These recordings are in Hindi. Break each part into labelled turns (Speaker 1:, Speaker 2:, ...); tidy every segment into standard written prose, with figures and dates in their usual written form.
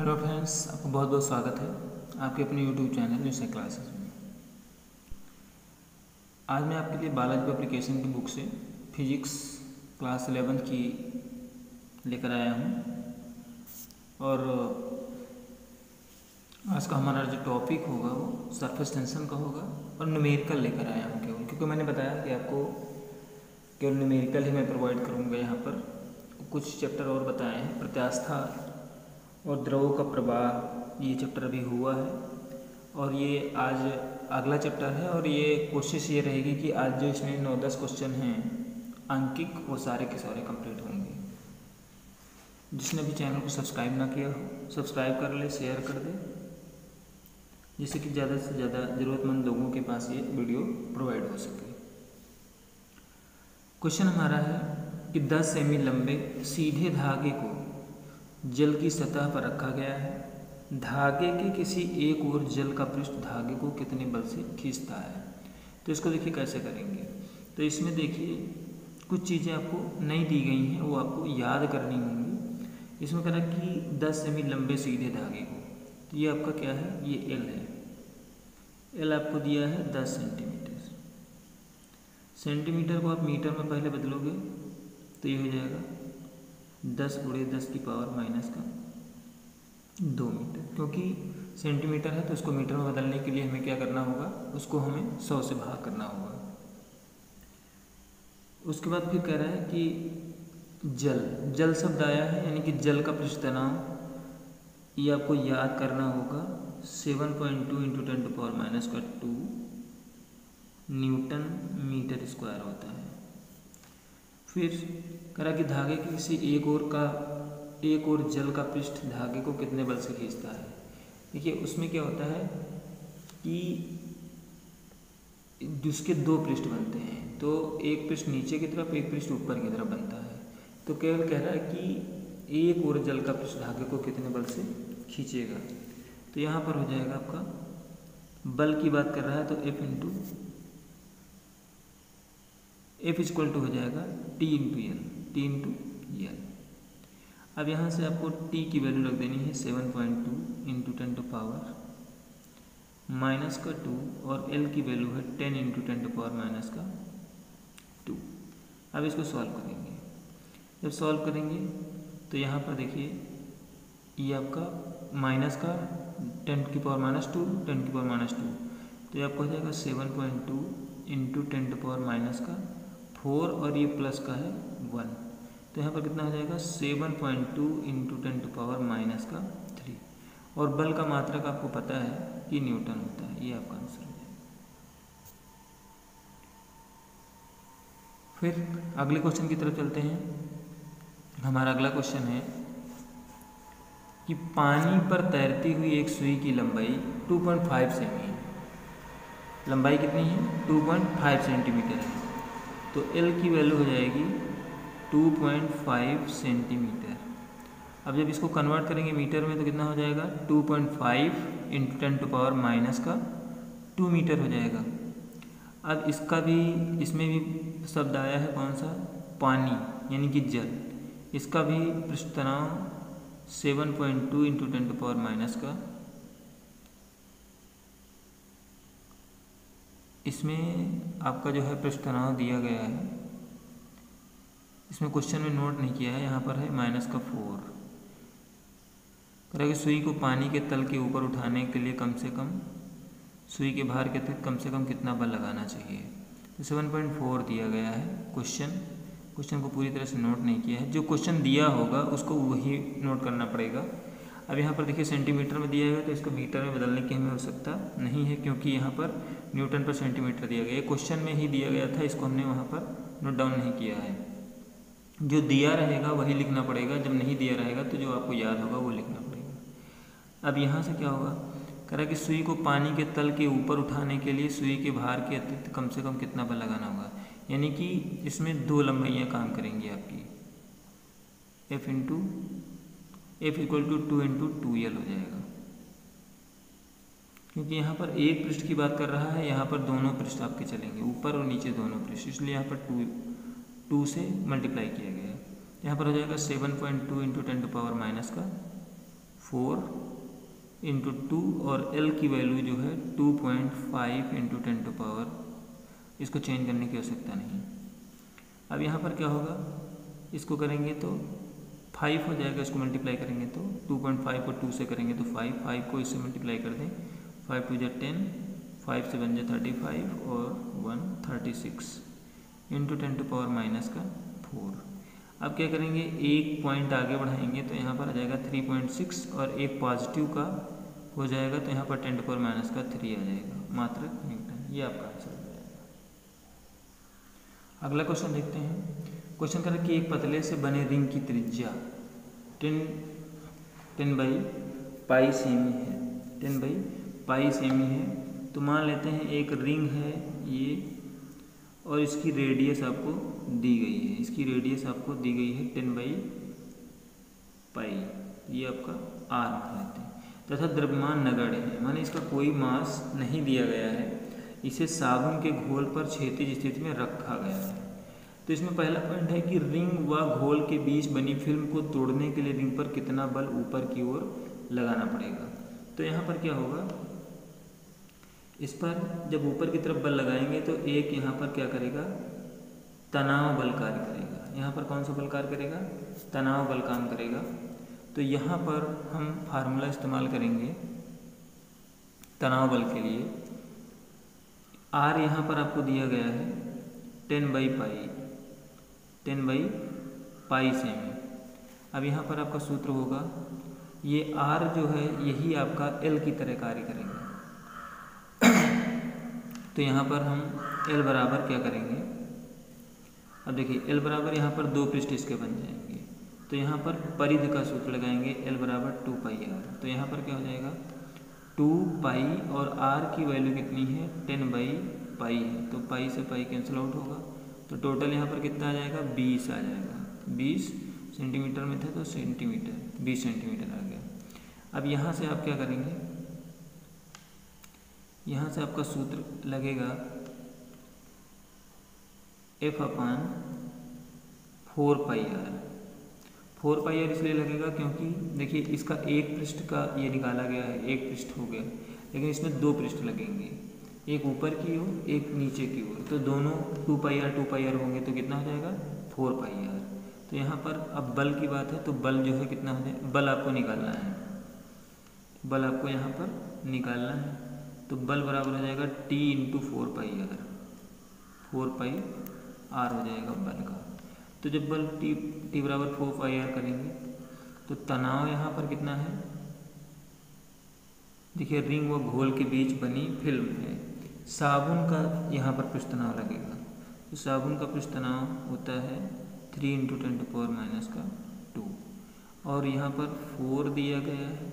Speaker 1: हेलो फ्रेंड्स, आपको बहुत बहुत स्वागत है आपके अपने यूट्यूब चैनल न्यू से क्लासेस में। आज मैं आपके लिए बालाजी पब्लिकेशन की बुक से फिजिक्स क्लास 11 की लेकर आया हूँ। और आज का हमारा जो टॉपिक होगा वो सरफेस टेंशन का होगा और न्यूमेरिकल लेकर आया हूँ केवल, क्योंकि मैंने बताया कि आपको केवल न्यूमेरिकल ही मैं प्रोवाइड करूँगा। यहाँ पर कुछ चैप्टर और बताए हैं, प्रत्यास्था और द्रवों का प्रवाह, ये चैप्टर अभी हुआ है और ये आज अगला चैप्टर है। और ये कोशिश ये रहेगी कि आज जो इसमें 9-10 क्वेश्चन हैं अंकिक, वो सारे के सारे कंप्लीट होंगे। जिसने भी चैनल को सब्सक्राइब ना किया हो सब्सक्राइब कर ले, शेयर कर दे, जिससे कि ज़्यादा से ज़्यादा ज़रूरतमंद लोगों के पास ये वीडियो प्रोवाइड हो सके। क्वेश्चन हमारा है कि 10 सेमी लंबे सीधे धागे को जल की सतह पर रखा गया है। धागे के किसी एक ओर जल का पृष्ठ धागे को कितने बल से खींचता है। तो इसको देखिए कैसे करेंगे। तो इसमें देखिए कुछ चीज़ें आपको नहीं दी गई हैं, वो आपको याद करनी होंगी। इसमें कह रहा है कि 10 सेमी लंबे सीधे धागे को, तो ये आपका क्या है, ये एल है। एल आपको दिया है 10 सेंटीमीटर। सेंटीमीटर को आप मीटर में पहले बदलोगे तो ये हो जाएगा 10 × 10⁻²² मीटर। क्योंकि सेंटीमीटर है तो उसको मीटर में बदलने के लिए हमें क्या करना होगा, उसको हमें 100 से भाग करना होगा। उसके बाद फिर कह रहा है कि जल शब्द आया है, यानी कि जल का पृष्ठ तनाव, ये आपको याद करना होगा 7.2 × 10⁻²² न्यूटन मीटर स्क्वायर होता है। फिर कह रहा कि धागे की किसी एक और जल का पृष्ठ धागे को कितने बल से खींचता है। देखिए उसमें क्या होता है कि जिसके 2 पृष्ठ बनते हैं, तो एक पृष्ठ नीचे की तरफ, एक पृष्ठ ऊपर की तरफ बनता है। तो केवल कह रहा है कि एक और जल का पृष्ठ धागे को कितने बल से खींचेगा। तो यहाँ पर हो जाएगा आपका बल की बात कर रहा है तो F = हो जाएगा T × L। अब यहाँ से आपको T की वैल्यू रख देनी है 7.2 × 10⁻², और L की वैल्यू है 10 × 10⁻²। अब इसको सॉल्व करेंगे। जब सॉल्व करेंगे तो यहाँ पर देखिए ये आपका माइनस का 10⁻², 10⁻², तो ये आपको हो जाएगा 7.2 × 10⁻⁴, और ये प्लस का है 1, तो यहाँ पर कितना हो जाएगा 7.2 × 10⁻³ और बल का मात्रक आपको पता है कि न्यूटन होता है। ये आपका आंसर है। फिर अगले क्वेश्चन की तरफ चलते हैं। हमारा अगला क्वेश्चन है कि पानी पर तैरती हुई एक सुई की लंबाई 2.5 सेमी है। लंबाई कितनी है, 2.5 सेंटीमीटर है। तो L की वैल्यू हो जाएगी 2.5 सेंटीमीटर। अब जब इसको कन्वर्ट करेंगे मीटर में तो कितना हो जाएगा, 2.5 × 10⁻²² मीटर हो जाएगा। अब इसमें भी शब्द आया है कौन सा, पानी, यानी कि जल। इसका भी पृष्ठ तनाव 7.2 × 10⁻⁻²। इसमें आपका जो है पृष्ठ तनाव दिया गया है, इसमें क्वेश्चन में नोट नहीं किया है, यहाँ पर है -4। कह कि सुई को पानी के तल के ऊपर उठाने के लिए कम से कम सुई के भार के तहत कम से कम कितना बल लगाना चाहिए। तो 7.4 दिया गया है। क्वेश्चन को पूरी तरह से नोट नहीं किया है, जो क्वेश्चन दिया होगा उसको वही नोट करना पड़ेगा। अब यहाँ पर देखिए सेंटीमीटर में दिया हुआ है, तो इसको मीटर में बदलने की हमें आवश्यकता नहीं है, क्योंकि यहाँ पर न्यूटन पर सेंटीमीटर दिया गया है। क्वेश्चन में ही दिया गया था, इसको हमने वहाँ पर नोट डाउन नहीं किया है। जो दिया रहेगा वही लिखना पड़ेगा, जब नहीं दिया रहेगा तो जो आपको याद होगा वो लिखना पड़ेगा। अब यहाँ से क्या होगा, कह रहा है कि सुई को पानी के तल के ऊपर उठाने के लिए सुई के भार के अतिरिक्त कम से कम कितना बल लगाना होगा। यानी कि इसमें 2 लंबाइयाँ काम करेंगी आपकी। F = 2 × 2L हो जाएगा, क्योंकि यहाँ पर एक पृष्ठ की बात कर रहा है, यहाँ पर दोनों पृष्ठ आपके चलेंगे, ऊपर और नीचे दोनों पृष्ठ, इसलिए यहाँ पर 2 से मल्टीप्लाई किया गया है। यहाँ पर हो जाएगा 7.2 × 10⁻⁴ 4 इंटू 2 और L की वैल्यू जो है 2.5 इंटू 10 टू पावर, इसको चेंज करने की आवश्यकता नहीं। अब यहाँ पर क्या होगा, इसको करेंगे तो 5 हो जाएगा, इसको मल्टीप्लाई करेंगे तो 2.5 को 2 से करेंगे तो 5 को इससे मल्टीप्लाई कर दें, 5 2 = 10, 5 से बन जाए 35 और 1 36 इंटू 10 टू पावर -4। अब क्या करेंगे, एक पॉइंट आगे बढ़ाएंगे तो यहाँ पर आ जाएगा 3.6 और एक पॉजिटिव का हो जाएगा तो यहाँ पर 10 टू पावर -3 आ जाएगा मात्रक न्यूटन। ये आपका आंसर हो जाएगा। अगला क्वेश्चन देखते हैं। क्वेश्चन कर कि एक पतले से बने रिंग की त्रिज्या 10/π सेमी है, 10/π सेमी है। तो मान लेते हैं एक रिंग है ये और इसकी रेडियस आपको दी गई है, इसकी रेडियस आपको दी गई है 10/π, ये आपका r मान लेते हैं। तथा द्रव्यमान नगण्य है, माने इसका कोई मास नहीं दिया गया है, इसे साबुन के घोल पर क्षैतिज स्थिति में रखा गया है। तो इसमें पहला पॉइंट है कि रिंग व घोल के बीच बनी फिल्म को तोड़ने के लिए रिंग पर कितना बल ऊपर की ओर लगाना पड़ेगा। तो यहाँ पर क्या होगा, इस पर जब ऊपर की तरफ बल लगाएंगे तो एक यहाँ पर क्या करेगा, तनाव बल कार्य करेगा। यहाँ पर कौन सा बल कार्य करेगा, तनाव बल काम करेगा। तो यहाँ पर हम फार्मूला इस्तेमाल करेंगे तनाव बल के लिए। R यहाँ पर आपको दिया गया है 10/π सेमी। अब यहाँ पर आपका सूत्र होगा, ये R जो है यही आपका L की तरह कार्य करेगा। तो यहाँ पर हम L बराबर क्या करेंगे, अब देखिए L बराबर यहाँ पर 2 पृष्ठ इसके बन जाएंगे। तो यहाँ पर परिधि का सूत्र लगाएंगे, L बराबर 2πr। तो यहाँ पर क्या हो जाएगा 2π और R की वैल्यू कितनी है 10/π है, तो पाई से पाई कैंसिल आउट होगा। तो टोटल यहाँ पर कितना आ जाएगा 20 आ जाएगा। 20 सेंटीमीटर में था तो सेंटीमीटर 20 सेंटीमीटर आ गया। अब यहाँ से आप क्या करेंगे, यहाँ से आपका सूत्र लगेगा F/4πr। 4πr इसलिए लगेगा क्योंकि देखिए इसका एक पृष्ठ का ये निकाला गया है, एक पृष्ठ हो गया, लेकिन इसमें 2 पृष्ठ लगेंगे, एक ऊपर की ओर एक नीचे की ओर। तो दोनों 2πr होंगे तो कितना हो जाएगा 4πr। तो यहाँ पर अब बल की बात है तो बल जो है कितना हो जाए, बल आपको निकालना है, बल आपको यहाँ पर निकालना है। तो बल बराबर हो जाएगा T × 4πr, 4πr हो जाएगा बल का। तो जब बल T बराबर 4πr करेंगे तो तनाव यहाँ पर कितना है, देखिए रिंग व घोल के बीच बनी फिल्म है, साबुन का यहाँ पर पृष्ठ तनाव लगेगा। तो साबुन का पृष्ठ तनाव होता है 3 × 10⁻²। और यहाँ पर 4 दिया गया है,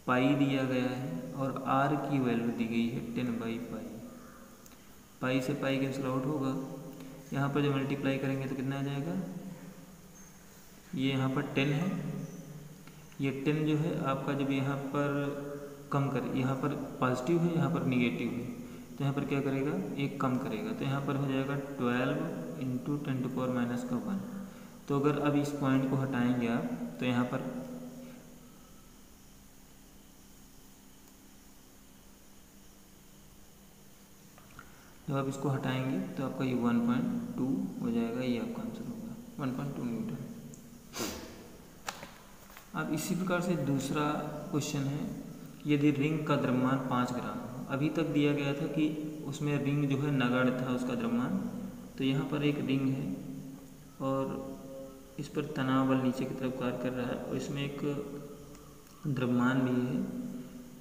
Speaker 1: पाई दिया गया है और R की वैल्यू दी गई है 10/π। पाई से पाई कैंसिल आउट होगा। यहाँ पर जब मल्टीप्लाई करेंगे तो कितना आ जाएगा, ये यहाँ पर 10 है, ये 10 जो है आपका जब यहाँ पर कम कर, यहाँ पर पॉजिटिव है यहाँ पर निगेटिव है, तो यहाँ पर क्या करेगा एक कम करेगा। तो यहाँ पर हो जाएगा 12 × 10⁻⁻1। तो अगर अब इस पॉइंट को हटाएंगे आप तो यहाँ पर जब आप इसको हटाएंगे तो आपका ये 1.2 हो जाएगा, ये आपका आंसर होगा 1.2 न्यूटन। अब इसी प्रकार से दूसरा क्वेश्चन है, यदि रिंग का द्रव्यमान 5 ग्राम हो। अभी तक दिया गया था कि उसमें रिंग जो है नगण्य था उसका द्रव्यमान। तो यहाँ पर एक रिंग है और इस पर तनाव बल नीचे की तरफ कार्य कर रहा है और इसमें एक द्रव्यमान भी है।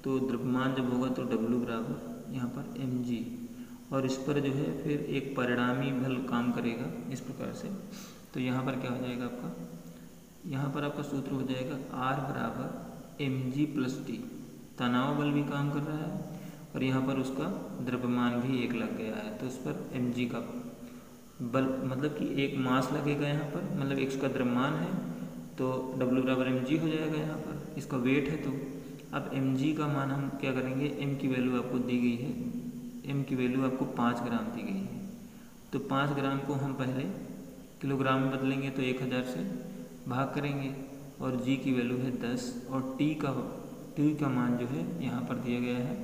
Speaker 1: तो द्रव्यमान जब होगा तो W बराबर यहाँ पर mg, और इस पर जो है फिर एक परिणामी बल काम करेगा इस प्रकार से। तो यहाँ पर क्या हो जाएगा आपका, यहाँ पर आपका सूत्र हो जाएगा R बराबर mg + t। तनाव बल भी काम कर रहा है और यहाँ पर उसका द्रव्यमान भी एक लग गया है, तो उस पर mg का बल मतलब कि एक मास लगेगा यहाँ पर, मतलब एक का द्रव्यमान है तो W बराबर mg हो जाएगा। यहाँ पर इसका वेट है। तो अब mg का मान हम क्या करेंगे, m की वैल्यू आपको दी गई है, m की वैल्यू आपको 5 ग्राम दी गई है। तो 5 ग्राम को हम पहले किलोग्राम में बदलेंगे तो 1000 से भाग करेंगे और g की वैल्यू है 10 और t का मान जो है यहाँ पर दिया गया है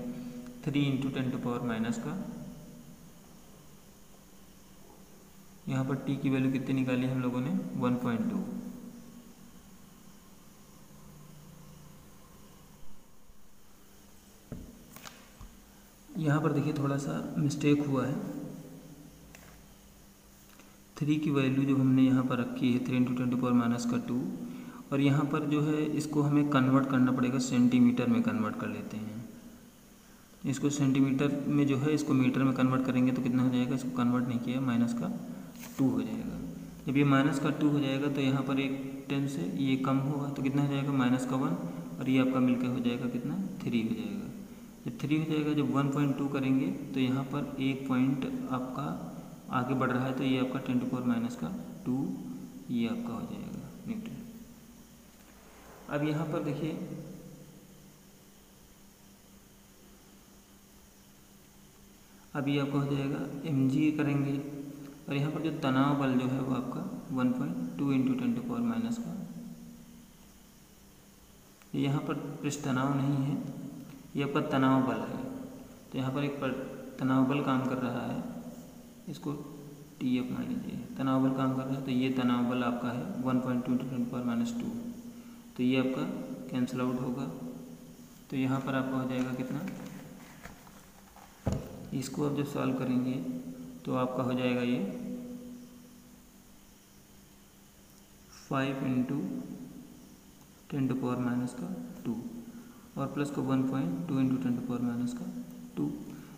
Speaker 1: 3 इंटू 10⁻⁻, का यहाँ पर t की वैल्यू कितनी निकाली हम लोगों ने 1.2। यहाँ पर देखिए थोड़ा सा मिस्टेक हुआ है। 3 की वैल्यू जो हमने यहाँ पर रखी है 3 इंटू 10⁻², और यहाँ पर जो है इसको हमें कन्वर्ट करना पड़ेगा, सेंटीमीटर में कन्वर्ट कर लेते हैं। इसको सेंटीमीटर में जो है इसको मीटर में कन्वर्ट करेंगे तो कितना हो जाएगा, इसको कन्वर्ट नहीं किया, -2 हो जाएगा। जब ये -2 हो जाएगा तो यहाँ पर एक 10 से ये कम होगा तो कितना हो जाएगा, -1, और ये आपका मिलकर हो जाएगा कितना, 3 हो जाएगा। जब 3 हो जाएगा, जब 1.2 करेंगे तो यहाँ पर एक पॉइंट आपका आगे बढ़ रहा है तो ये आपका 10⁻², ये आपका हो जाएगा न्यूटन। अब यहाँ पर देखिए अभी आपका हो जाएगा mg करेंगे, और यहाँ पर जो तनाव बल जो है वो आपका 1.2 इंटू 10⁻⁻, यहाँ पर पृष्ठ तनाव नहीं है, ये आपका तनाव बल है। तो यहाँ पर एक तनाव बल काम कर रहा है, इसको TF मान लीजिए, तनाव बल काम कर रहा है, तो ये तनाव बल आपका है 1.2 इंटू 10⁻², तो ये आपका कैंसिल आउट होगा। तो यहाँ पर आपका हो जाएगा कितना, इसको आप जब सॉल्व करेंगे तो आपका हो जाएगा ये 5 इंटू 10⁻², और प्लस को 1.2 इंटू 10⁻²।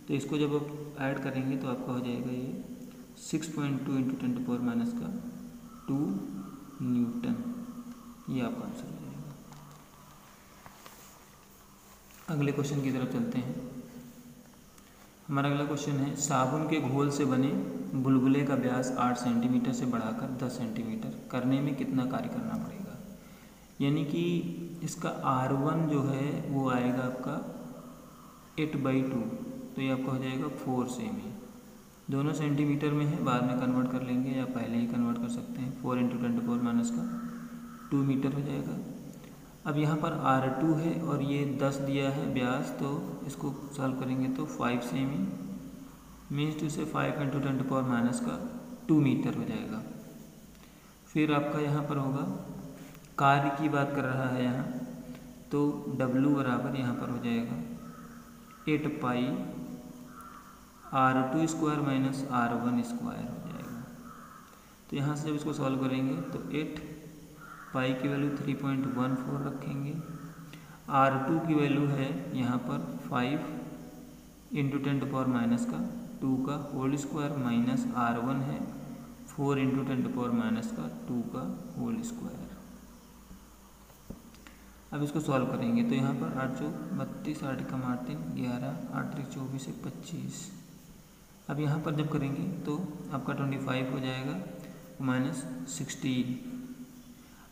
Speaker 1: तो इसको जब आप ऐड करेंगे तो आपका हो जाएगा ये 6.2 इंटू 10⁻², न्यूटन। ये आपका आंसर हो जाएगा। अगले क्वेश्चन की तरफ चलते हैं। हमारा अगला क्वेश्चन है, साबुन के घोल से बने बुलबुले का व्यास 8 सेंटीमीटर से बढ़ाकर 10 सेंटीमीटर करने में कितना कार्य करना पड़ेगा। यानी कि इसका R1 जो है वो आएगा आपका 8/2, तो ये आपका हो जाएगा 4 सेमी। दोनों सेंटीमीटर में है, बाद में कन्वर्ट कर लेंगे या पहले ही कन्वर्ट कर सकते हैं। 4 इंटू 10⁻², मीटर हो जाएगा। अब यहाँ पर R2 है और ये 10 दिया है व्यास, तो इसको सॉल्व करेंगे तो 5 सेमी मीन्स टू से 5 इंटू 10⁻², मीटर हो जाएगा। फिर आपका यहाँ पर होगा, कार्य की बात कर रहा है यहाँ, तो W बराबर यहाँ पर हो जाएगा 8π R2² माइनस R1² हो जाएगा। तो यहाँ से जब इसको सॉल्व करेंगे तो 8π की वैल्यू 3.14 रखेंगे, R2 की वैल्यू है यहाँ पर 5 इंटू 10⁻², का होल स्क्वायर, माइनस R1 है 4 इंटू 10⁻², का होल स्क्वायर। अब इसको सॉल्व करेंगे तो यहाँ पर 8 चौक 32, 8 कम 8 3 11, 8 3 24 25। अब यहाँ पर जब करेंगे तो आपका 25 हो जाएगा -16।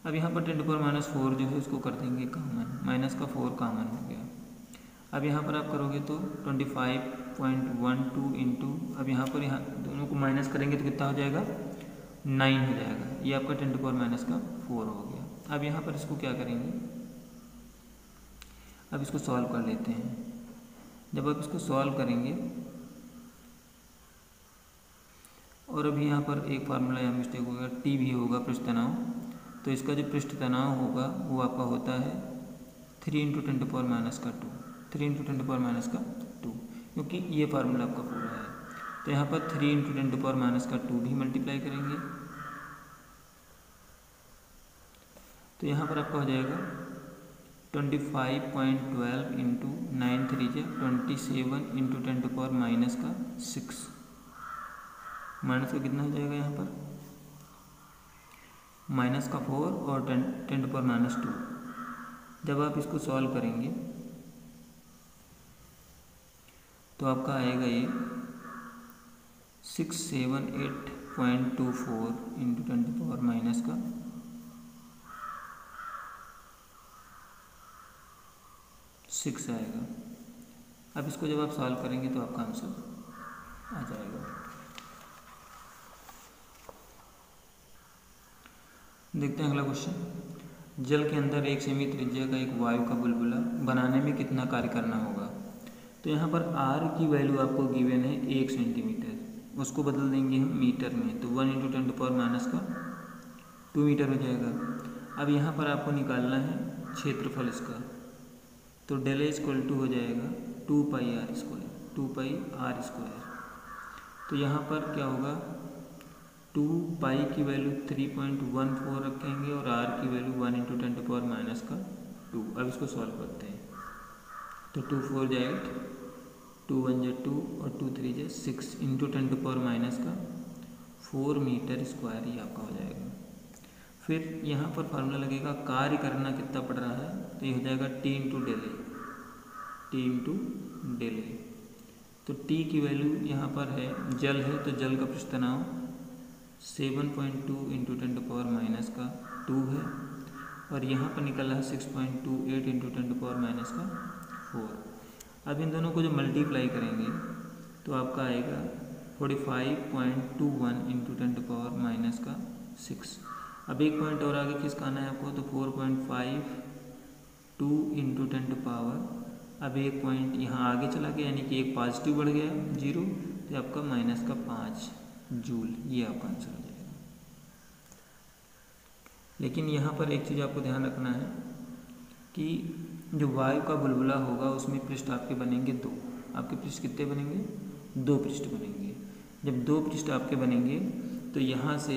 Speaker 1: अब यहाँ पर 10⁻⁴ जो है उसको कर देंगे कॉमन, माइनस का 4 कॉमन हो गया। अब यहाँ पर आप करोगे तो 25.12 इंटू, अब यहाँ पर दोनों को माइनस करेंगे तो कितना हो जाएगा, 9 हो जाएगा। ये आपका 10⁻⁴ हो गया। अब यहाँ पर इसको क्या करेंगे, अब इसको सॉल्व कर लेते हैं। जब आप इसको सॉल्व करेंगे, और अभी यहाँ पर एक फार्मूला यहाँ मिस्टेक होगा, T भी होगा पृष्ठ तनाव, तो इसका जो पृष्ठ तनाव होगा वो आपका होता है 3 इंटू 10⁻², 3 इंटू 10⁻², क्योंकि ये फार्मूला आपका पूरा है। तो यहाँ पर 3 इंटू 10⁻² भी मल्टीप्लाई करेंगे, तो यहाँ पर आपका हो जाएगा 25.12 इंटू 9 3 27 इंटू 10⁻⁻6, माइनस का कितना हो जाएगा यहाँ पर, माइनस का 4 और 10⁻²। जब आप इसको सॉल्व करेंगे तो आपका आएगा ये 678.24 इंटू 10⁻⁶ आएगा। अब इसको जब आप सॉल्व करेंगे तो आपका आंसर आ जाएगा। देखते हैं अगला क्वेश्चन। जल के अंदर 1 सेमी त्रिज्या का एक वायु का बुलबुला बनाने में कितना कार्य करना होगा। तो यहाँ पर r की वैल्यू आपको गिवन है 1 सेंटीमीटर, उसको बदल देंगे हम मीटर में, तो 1 × 10⁻² मीटर हो जाएगा। अब यहाँ पर आपको निकालना है क्षेत्रफल इसका, तो ∇ हो जाएगा 2πr²। तो यहाँ पर क्या होगा, 2π की वैल्यू 3.14 रखेंगे और r की वैल्यू 1 × 10⁻²। अब इसको सॉल्व करते हैं, तो 2 4 जा 8, 2 1 जा 2 और 2 3 जा 6 × 10⁻⁴ मीटर स्क्वायर ये आपका हो जाएगा। फिर यहाँ पर फार्मूला लगेगा कार्य करना कितना पड़ रहा है, तो ये हो जाएगा T × ∇A। तो T की वैल्यू यहाँ पर है, जल है तो जल का पृष्ठ तनाव 7.2 × 10⁻² है, और यहाँ पर निकला है 6.28 × 10⁻⁴। अब इन दोनों को जो मल्टीप्लाई करेंगे तो आपका आएगा 45.21 × 10⁻⁶। अब एक पॉइंट और आगे खिसकाना है आपको, तो 4.52 × 10⁻। अब एक पॉइंट यहाँ आगे चला गया, यानी कि एक पॉजिटिव बढ़ गया 0, तो आपका -5 जूल ये आपका आंसर हो जाएगा। लेकिन यहाँ पर एक चीज़ आपको ध्यान रखना है कि जो वायु का बुलबुला होगा उसमें पृष्ठ आपके बनेंगे 2। आपके पृष्ठ कितने बनेंगे, 2 पृष्ठ बनेंगे। जब 2 पृष्ठ आपके बनेंगे तो यहाँ से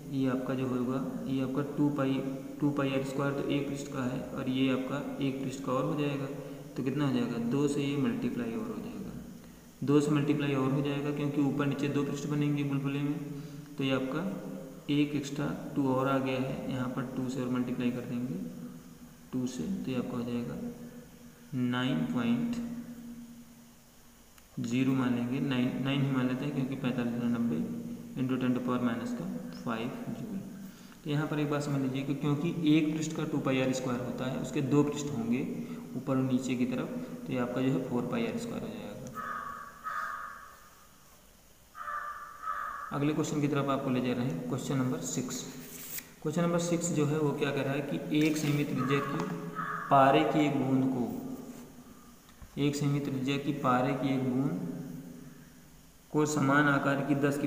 Speaker 1: ये आपका जो होगा, ये आपका 2πr² तो एक पृष्ठ का है, और ये आपका एक पृष्ठ का और हो जाएगा, तो कितना हो जाएगा, 2 से ये मल्टीप्लाई और हो जाएगा, 2 से मल्टीप्लाई और हो जाएगा, क्योंकि ऊपर नीचे 2 पृष्ठ बनेंगे बुलबुले में। तो ये आपका एक एक्स्ट्रा 2 और आ गया है, यहाँ पर 2 से और मल्टीप्लाई कर देंगे 2 से, तो ये आपका हो जाएगा 9.0 मान लेंगे, 9 ही मान लेते हैं, क्योंकि 4590 × 10⁻⁵ जूल। तो यहाँ पर एक बात समझ लीजिए कि क्योंकि एक पृष्ठ का 2πr² होता है, उसके 2 पृष्ठ होंगे ऊपर और नीचे की तरफ, तो ये आपका जो है 4πr² हो जाएगा। अगले क्वेश्चन की तरफ आपको ले जा रहे हैं, क्वेश्चन नंबर 6। क्वेश्चन नंबर 6 जो है वो क्या कह रहा है कि 1 सेमी त्रिज्या की पारे की एक बूंद को, 1 सेमी त्रिज्या की पारे की एक बूंद को समान आकार की 10⁶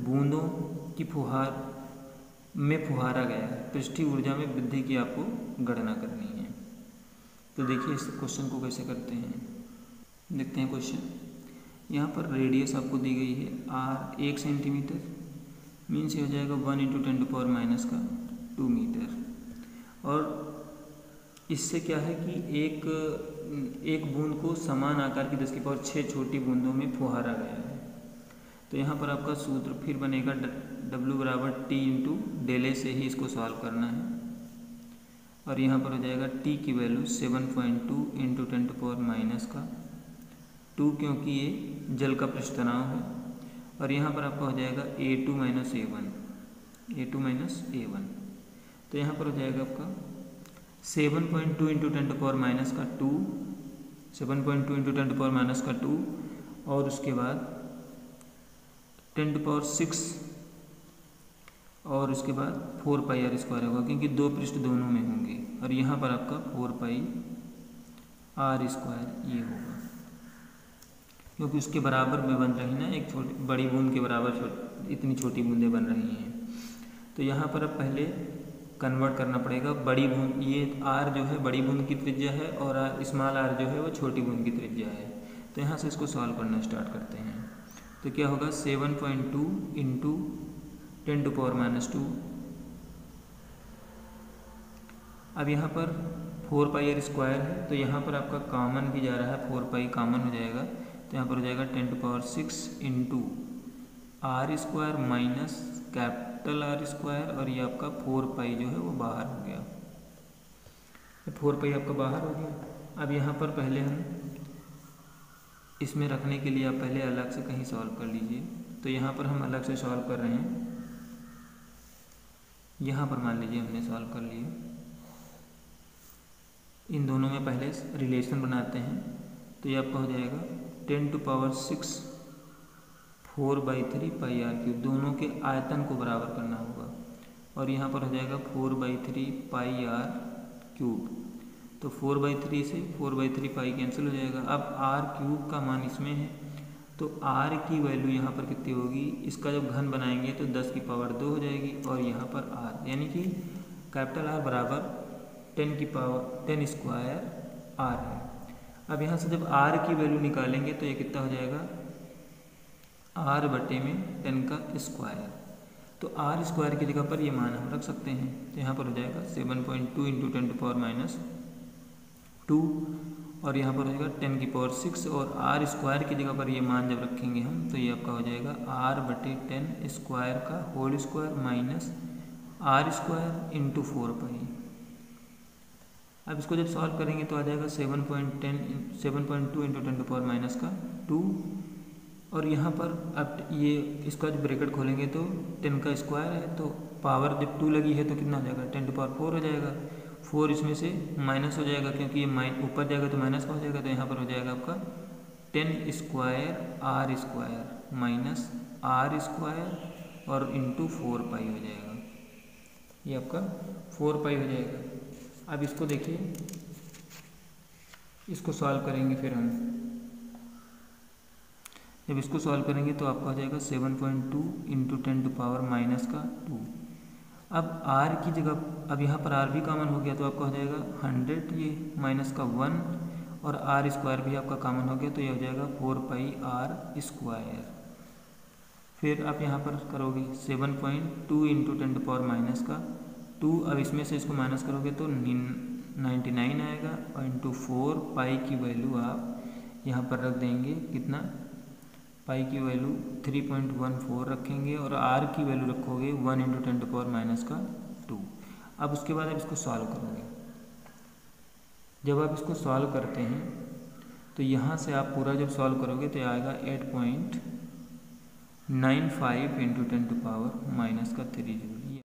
Speaker 1: बूंदों की फुहार में फुहारा गया है। पृष्ठीय ऊर्जा में वृद्धि की आपको गणना करनी है। तो देखिए इस क्वेश्चन को कैसे करते हैं, देखते हैं क्वेश्चन। यहाँ पर रेडियस आपको दी गई है r 1 सेंटीमीटर, मीन्स हो जाएगा 1 × 10⁻² मीटर। और इससे क्या है कि एक बूंद को समान आकार की 10⁶ छोटी बूंदों में फुहारा गया है। तो यहाँ पर आपका सूत्र फिर बनेगा W = T × ∇A से ही इसको सॉल्व करना है, और यहाँ पर हो जाएगा T की वैल्यू 7.2 × 10⁻², क्योंकि ये जल का पृष्ठ तनाव है, और यहाँ पर आपका हो जाएगा A2 - A1। तो यहाँ पर हो जाएगा आपका 7.2 × 10⁻², 7.2 × 10⁻², और उसके बाद 10⁶, और उसके बाद 4πr² होगा, क्योंकि 2 पृष्ठ दोनों में होंगे, और यहाँ पर आपका 4πr² ये होगा, क्योंकि उसके बराबर में बन रही ना, एक छोटी बड़ी बूंद के बराबर इतनी छोटी बूंदें बन रही हैं। तो यहाँ पर अब पहले कन्वर्ट करना पड़ेगा, बड़ी बूंद, ये r जो है बड़ी बूंद की त्रिज्या है, और स्मॉल r जो है वो छोटी बूंद की त्रिज्या है। तो यहाँ से इसको सॉल्व करना स्टार्ट करते हैं। तो क्या होगा, 7.2 × 10⁻²। अब यहाँ पर 4πr² है, तो यहाँ पर आपका कॉमन भी जा रहा है, 4π कॉमन हो जाएगा, तो यहाँ पर हो जाएगा 10⁶ × r² -R², और ये आपका 4π जो है वो बाहर हो गया, 4π आपका बाहर हो गया। अब यहाँ पर पहले हम इसमें रखने के लिए आप पहले अलग से कहीं सॉल्व कर लीजिए। तो यहाँ पर हम अलग से सॉल्व कर रहे हैं, यहाँ पर मान लीजिए हमने सॉल्व कर लिया। इन दोनों में पहले रिलेशन बनाते हैं, तो ये आपका हो जाएगा 10⁶ 4/3 πr3। दोनों के आयतन को बराबर करना होगा, और यहाँ पर हो जाएगा 4/3 पाई आर क्यूब। तो 4/3 से 4/3 पाई कैंसिल हो जाएगा। अब आर क्यूब का मान इसमें है, तो आर की वैल्यू यहाँ पर कितनी होगी, इसका जब घन बनाएंगे तो 10 की पावर 2 हो जाएगी, और यहाँ पर आर यानी कि कैपिटल आर बराबर 10 की पावर 10 स्क्वायर आर है। अब यहाँ से जब आर की वैल्यू निकालेंगे तो ये कितना हो जाएगा, आर बटे में 10 का स्क्वायर। तो आर स्क्वायर की जगह पर ये मान हम रख सकते हैं, तो यहाँ पर हो जाएगा 7.2 इंटू 10⁻², और यहाँ पर हो जाएगा 10 की पावर 6, और आर स्क्वायर की जगह पर ये मान जब रखेंगे हम तो ये आपका हो जाएगा आर बटे 10 स्क्वायर का whole square minus r square into 4 pi. अब इसको जब सॉल्व करेंगे तो आ जाएगा 7.2 इंटू 10⁻², और यहाँ पर अब ये इसका जो ब्रैकेट खोलेंगे तो 10 का स्क्वायर है, तो पावर जब 2 लगी है तो कितना हो जाएगा, 10⁴ हो जाएगा। 4 इसमें से माइनस हो जाएगा क्योंकि ये ऊपर जाएगा तो माइनस का हो जाएगा, तो यहाँ पर हो जाएगा आपका 10 square r square minus r square और इंटू 4 पाई हो जाएगा, ये आपका 4 पाई हो जाएगा। अब इसको देखिए, इसको सॉल्व करेंगे फिर हम, जब इसको सॉल्व करेंगे तो आपका हो जाएगा 7.2 इंटू 10⁻²। अब r की जगह, अब यहाँ पर r भी कॉमन हो गया तो आपका हो जाएगा 100, ये माइनस का 1, और आर स्क्वायर भी आपका कॉमन हो गया तो ये हो जाएगा 4 पाई आर स्क्वायर। फिर आप यहाँ पर करोगे 7.2 इंटू 10⁻², अब इसमें से इसको माइनस करोगे तो 99 आएगा, और इंटू 4 पाई की वैल्यू आप यहाँ पर रख देंगे, कितना, पाई की वैल्यू 3.14 रखेंगे, और आर की वैल्यू रखोगे 1 इंटू 10⁻²। अब उसके बाद आप इसको सॉल्व करोगे। जब आप इसको सॉल्व करते हैं तो यहाँ से आप पूरा जब सॉल्व करोगे तो आएगा 8.95 इंटू 10⁻³ जूल।